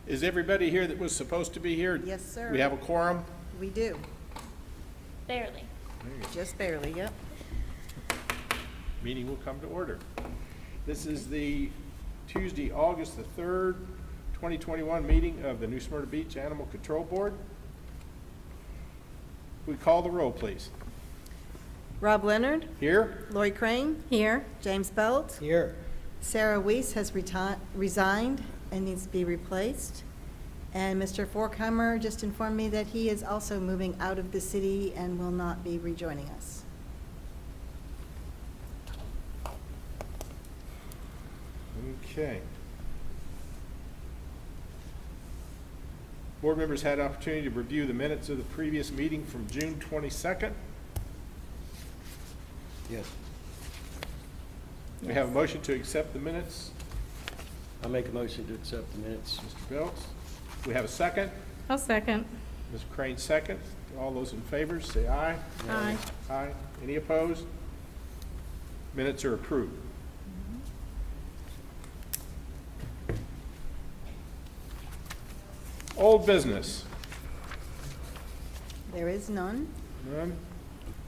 Is everybody here that was supposed to be here? Yes, sir. We have a quorum? We do, Barely. just barely, yep. Meeting will come to order. This is the Tuesday, August the 3rd, 2021 meeting of the New Smyrna Beach Animal Control Board. We call the roll, please. Rob Leonard, Here? Lori Crane, Here. James Belt, Here. Sarah Weiss has resigned and needs to be replaced. And Mr. Forkheimer just informed me that he is also moving out of the city and will not be rejoining us. Okay. Board members had opportunity to review the minutes of the previous meeting from June 22nd. Yes. We have a motion to accept the minutes. I'll make a motion to accept the minutes. Mr. Belts. We have a second. I'll second. Ms. Crane, second. All those in favor, say aye. Aye. Aye. Any opposed? Minutes are approved. Old business. There is none.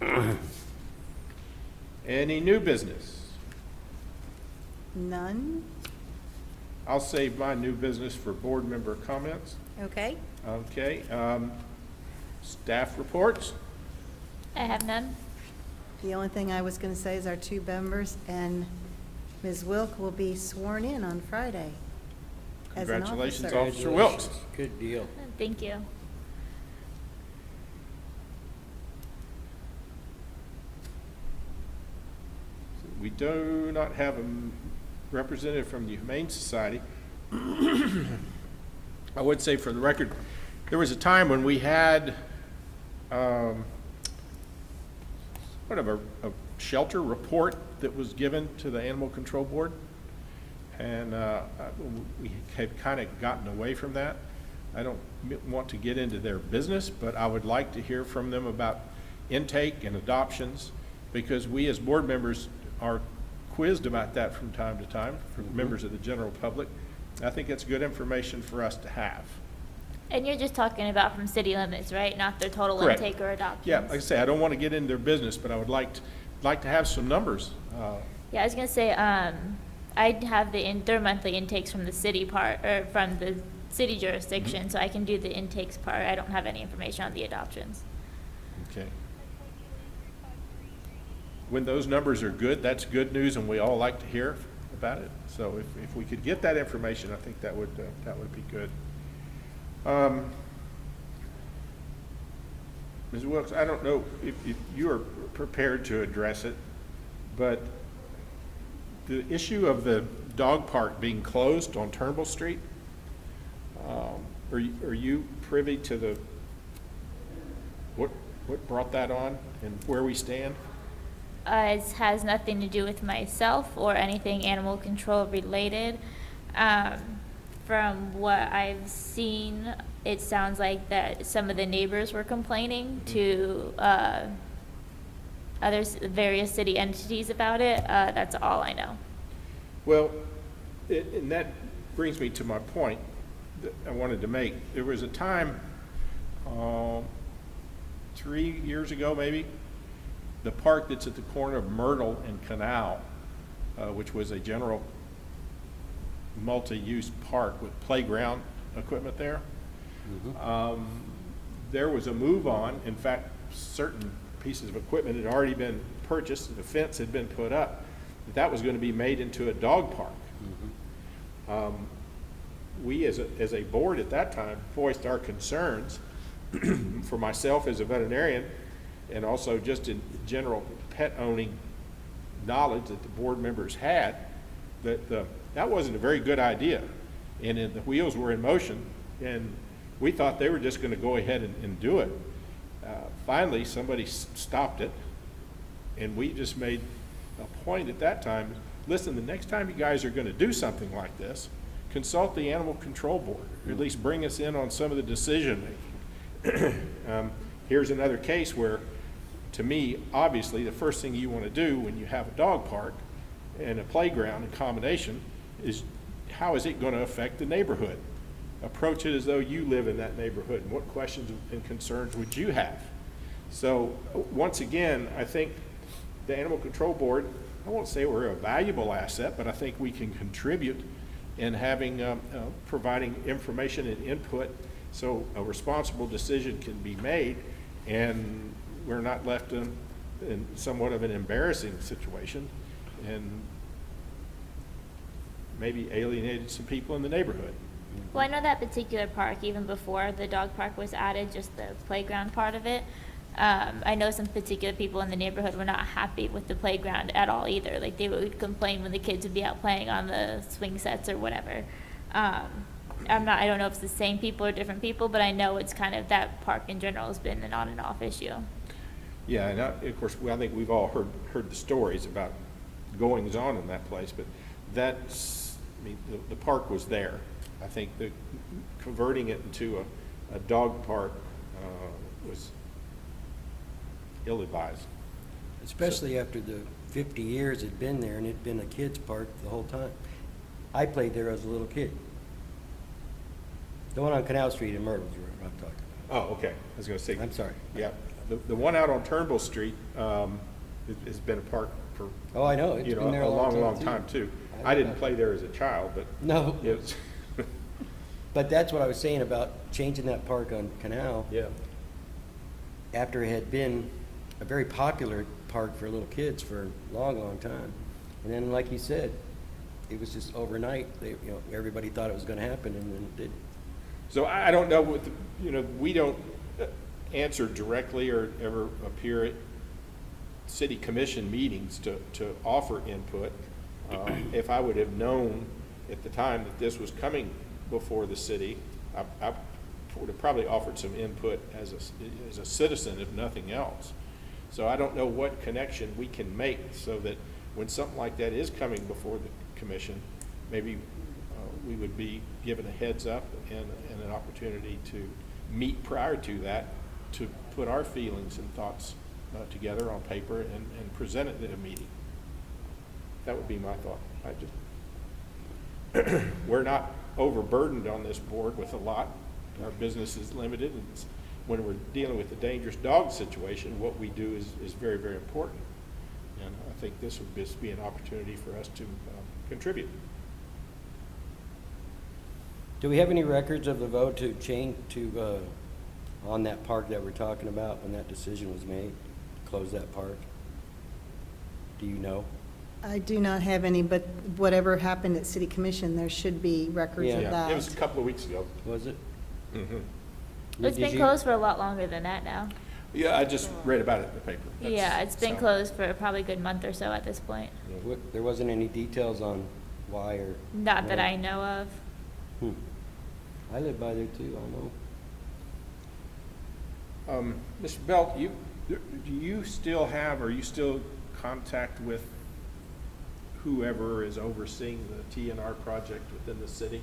None. Any new business? None. I'll save my new business for board member comments. Okay. Okay. Staff reports. I have none. The only thing I was going to say is our two members and Ms. Wilk will be sworn in on Friday as an Congratulations, officer. Officer Wilkes. Good deal. Thank you. We do not have a representative from the Humane Society. I would say for the record, there was a time when we had a shelter report that was given to the Animal Control Board. And we had kind of gotten away from that. I don't want to get into their business, but I would like to hear from them about intake and adoptions, because we as board members are quizzed about that from time to time for members of the general public. I think it's good information for us to have. And you're just talking about from city limits, right? Not their total Correct. intake or adoptions? Yeah, like I say, I don't want to get into their business, but I would like to have some numbers. Yeah, I was gonna say, I'd have their monthly intakes from the city part, or from the city jurisdiction, so I can do the intakes part. I don't have any information on the adoptions. Okay. When those numbers are good, that's good news, and we all like to hear about it. So if we could get that information, I think that would be good. Ms. Wilkes, I don't know if you are prepared to address it, but the issue of the dog park being closed on Turnbull Street, are you privy to what brought that on and where we stand? It has nothing to do with myself or anything animal control related. From what I've seen, it sounds like that some of the neighbors were complaining to various city entities about it. That's all I know. Well, and that brings me to my point that I wanted to make. There was a time 3 years ago, maybe, the park that's at the corner of Myrtle and Canal, which was a general multi-use park with playground equipment there. There was a move on. In fact, certain pieces of equipment had already been purchased, the fence had been put up, that was going to be made into a dog park. We as a board at that time voiced our concerns for myself as a veterinarian, and also just in general pet owning knowledge that the board members had, that that wasn't a very good idea. And the wheels were in motion, and we thought they were just going to go ahead and do it. Finally, somebody stopped it, and we just made a point at that time, listen, the next time you guys are going to do something like this, consult the Animal Control Board, or at least bring us in on some of the decision making. Here's another case where, to me, obviously, the first thing you want to do when you have a dog park and a playground in combination is how is it going to affect the neighborhood? approach it as though you live in that neighborhood, and what questions and concerns would you have? So, once again, I think the Animal Control Board, I won't say we're a valuable asset, but I think we can contribute in having, providing information and input so a responsible decision can be made, and we're not left in somewhat of an embarrassing situation, and maybe alienated some people in the neighborhood. Well, I know that particular park, even before the dog park was added, just the playground part of it, I know some particular people in the neighborhood were not happy with the playground at all either. Like, they would complain when the kids would be out playing on the swing sets or whatever. I don't know if it's the same people or different people, but I know it's kind of, that park in general has been an on and off issue. Yeah, and of course, I think we've all heard the stories about goings on in that place, but that's, I mean, the park was there. I think the converting it into a dog park was ill-advised. Especially after the 50 years it'd been there and it'd been a kid's park the whole time. I played there as a little kid. The one on Canal Street in Myrtle's where I'm talking about. Oh, okay. I was going to say. I'm sorry. Yeah, the one out on Turnbull Street has been a park for, Oh, I know. It's you know, been there a long, too. long time too. I I didn't know. play there as a child, but No, it was. but that's what I was saying about changing that park on Canal. Yeah. After it had been a very popular park for little kids for a long, long time. And then, like you said, it was just overnight. Everybody thought it was going to happen, and then it did. So I don't know what, we don't answer directly or ever appear at city commission meetings to offer input. If I would have known at the time that this was coming before the city, I would have probably offered some input as a citizen, if nothing else. So I don't know what connection we can make so that when something like that is coming before the commission, maybe we would be given a heads up and an opportunity to meet prior to that, to put our feelings and thoughts together on paper and present it at a meeting. That would be my thought. We're not overburdened on this board with a lot. Our business is limited, and when we're dealing with the dangerous dog situation, what we do is very, very important. And I think this would just be an opportunity for us to contribute. Do we have any records of the vote to change on that park that we're talking about when that decision was made, to close that park? Do you know? I do not have any, but whatever happened at city commission, there should be records of Yeah. that. It was a couple of weeks ago. Was it? Mm-hmm. It's Did been you- closed for a lot longer than that now. Yeah, I just read about it in the paper. Yeah, it's been So, closed for probably a good month or so at this point. There wasn't any details on why or? Not that no? I know of. I live by there too, I know. Mr. Belt, do you still have, are you still contact with whoever is overseeing the TNR project within the city?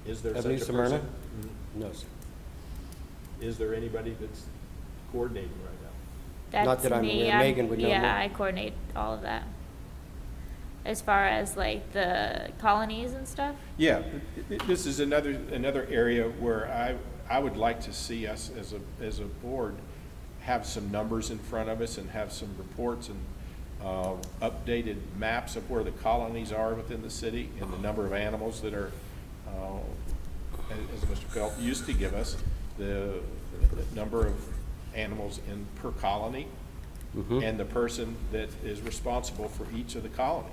Is there Of such a New person? Smyrna? Mhm. No, sir. Is there anybody that's coordinating right now? That's Not that I'm me. aware. Megan would know Yeah, more. I coordinate all of that. As far as like the colonies and stuff? Yeah, this is another area where I would like to see us as a board have some numbers in front of us and have some reports and updated maps of where the colonies are within the city and the number of animals that are, as Mr. Belt used to give us, the number of animals per colony Mhm. and the person that is responsible for each of the colonies.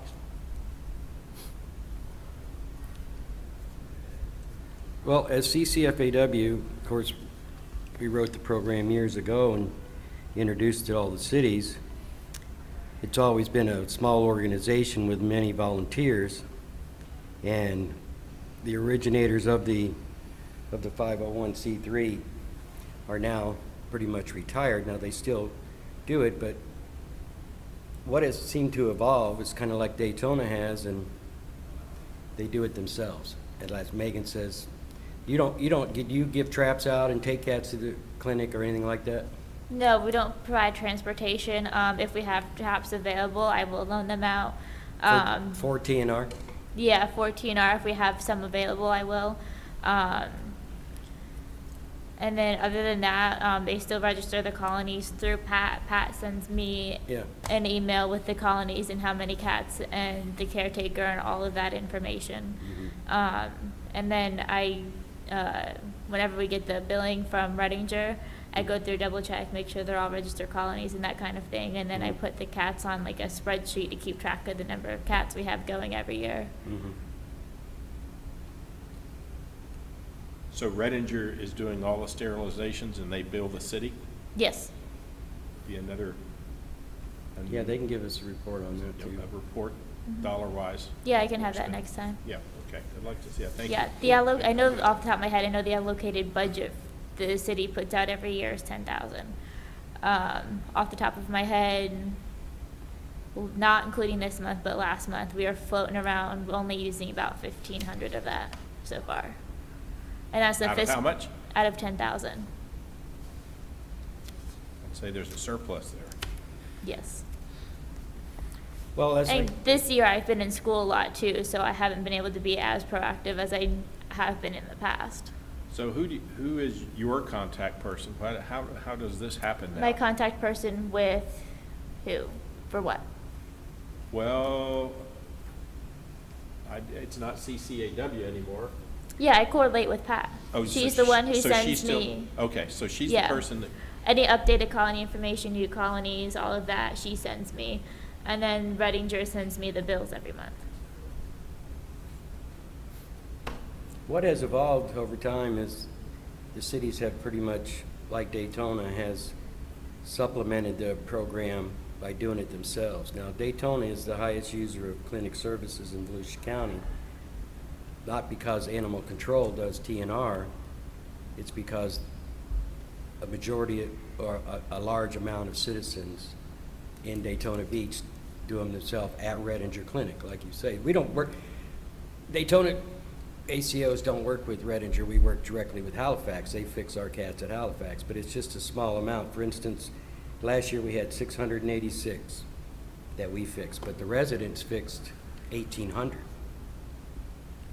Well, as CCFAW, of course, we wrote the program years ago and introduced it to all the cities. It's always been a small organization with many volunteers, and the originators of the 501c3 are now pretty much retired. Now, they still do it, but what has seemed to evolve is kind of like Daytona has, and they do it themselves. And as Megan says, you give traps out and take cats to the clinic or anything like that? No, we don't provide transportation. If we have traps available, I will loan them out. For TNR? Yeah, for TNR, if we have some available, I will. And then other than that, they still register the colonies through Pat. Pat sends me Yeah. an email with the colonies and how many cats and the caretaker and all of that information. And then whenever we get the billing from Redinger, I go through, double check, make sure they're all registered colonies and that kind of thing. And then I put the cats on like a spreadsheet to keep track of the number of cats we have going every year. So Redinger is doing all the sterilizations and they bill the city? Yes. Be another. Yeah, they can give us a report on that too. A report, dollar-wise? Yeah, I can have that next time. Yeah, okay, I'd like to see that, thank you. Yeah, I know off the top of my head, I know the allocated budget the city puts out every year is 10,000. Off the top of my head, well, not including this month, but last month, we are floating around only using about 1,500 of that so far. And that's the Out of how much? Out of 10,000. I'd say there's a surplus there. Yes. Well, that's And like, this year I've been in school a lot too, so I haven't been able to be as proactive as I have been in the past. So who is your contact person? How does this happen now? My contact person with who? For what? Well, it's not CCAW anymore. Yeah, I correlate with Pat. Oh, so She's the one who so sends she's still- me. Okay, so she's the Yeah. person that, Any updated colony information, new colonies, all of that, she sends me. And then Redinger sends me the bills every month. what has evolved over time is the cities have pretty much, like Daytona, has supplemented the program by doing it themselves. Now, Daytona is the highest user of clinic services in Volusia County, not because animal control does TNR, it's because a majority or a large amount of citizens in Daytona Beach do them themselves at Redinger Clinic, like you say. We don't work, Daytona ACOs don't work with Redinger, we work directly with Halifax. They fix our cats at Halifax, but it's just a small amount. For instance, last year we had 686 that we fixed, but the residents fixed 1,800.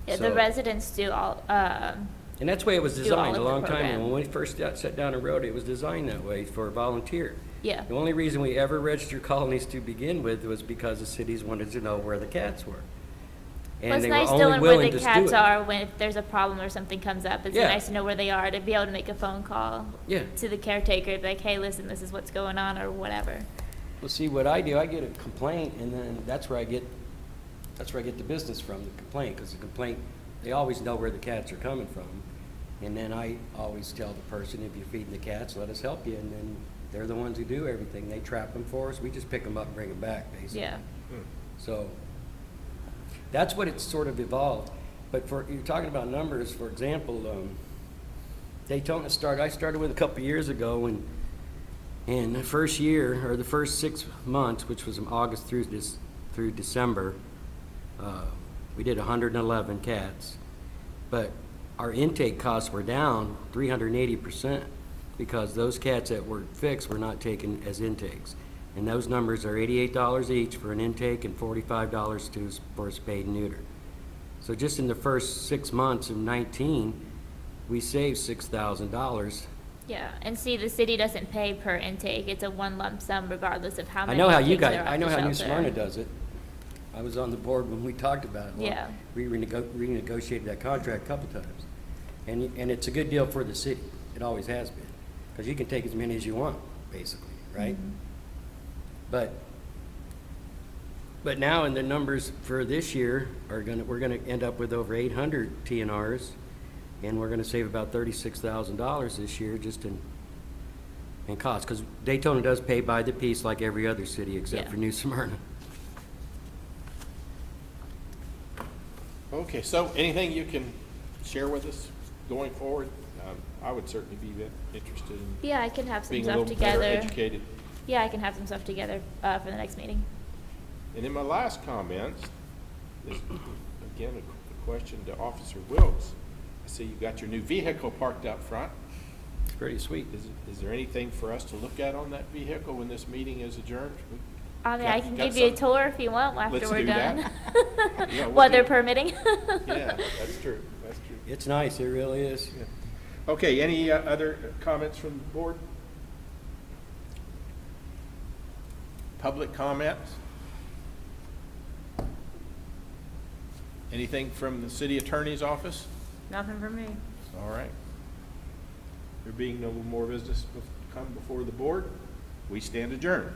Yeah, So- the residents do all, And that's the way it was Do all designed a of the long time ago. program. When we first sat down and wrote it, it was designed that way for a volunteer. yeah. The only reason we ever registered colonies to begin with was because the cities wanted to know where the cats were. Well, And it's they nice were knowing only where willing the to do cats it. are when if there's a problem or something comes up. It's Yeah. nice to know where they are, to be able to make a phone call Yeah. to the caretaker, be like, hey, listen, this is what's going on, or whatever. Well, see, what I do, I get a complaint, and then that's where I get the business from, the complaint, because the complaint, they always know where the cats are coming from. And then I always tell the person, if you're feeding the cats, let us help you, and then they're the ones who do everything. They trap them for us, we just pick them up and bring them back, basically. Yeah. So, that's what it's sort of evolved. But you're talking about numbers, for example, Daytona I started with a couple years ago, and the first year, or the first 6 months, which was from August through December, we did 111 cats. But our intake costs were down 380% because those cats that were fixed were not taken as intakes. And those numbers are $88 each for an intake and $45 for a spade and neuter. So just in the first 6 months of 19, we saved $6,000. Yeah, and see, the city doesn't pay per intake. It's a one lump sum regardless of how I many know how you intakes guys, there are I at know the how New shelter. Smyrna does it. I was on the board when we talked about it. Well, Yeah. We renegotiated that contract a couple times. And it's a good deal for the city. It always has been. Because you can take as many as you want, basically, right? But now in the numbers for this year we're gonna end up with over 800 TNRs, and we're gonna save about $36,000 this year just in costs. Because Daytona does pay by the piece like every other city except Yeah. for New Smyrna. okay, so anything you can share with us going forward? I would certainly be interested in Yeah, I can have some being a stuff little better together. educated. Yeah, I can have some stuff together for the next meeting. And then my last comments is, again, a question to Officer Wilkes. I see you got your new vehicle parked out front. It's pretty sweet. Is there anything for us to look at on that vehicle when this meeting is adjourned? I mean, Got- I can got give you a some- tour if you want after Let's we're do done. that. Yeah, we'll Weather do- permitting. Yeah, that's true, that's true. It's nice, it really is. Yeah. Okay, any other comments from the board? Public comments? Anything from the city attorney's office? Nothing from me. All right. There being no more business come before the board, we stand adjourned.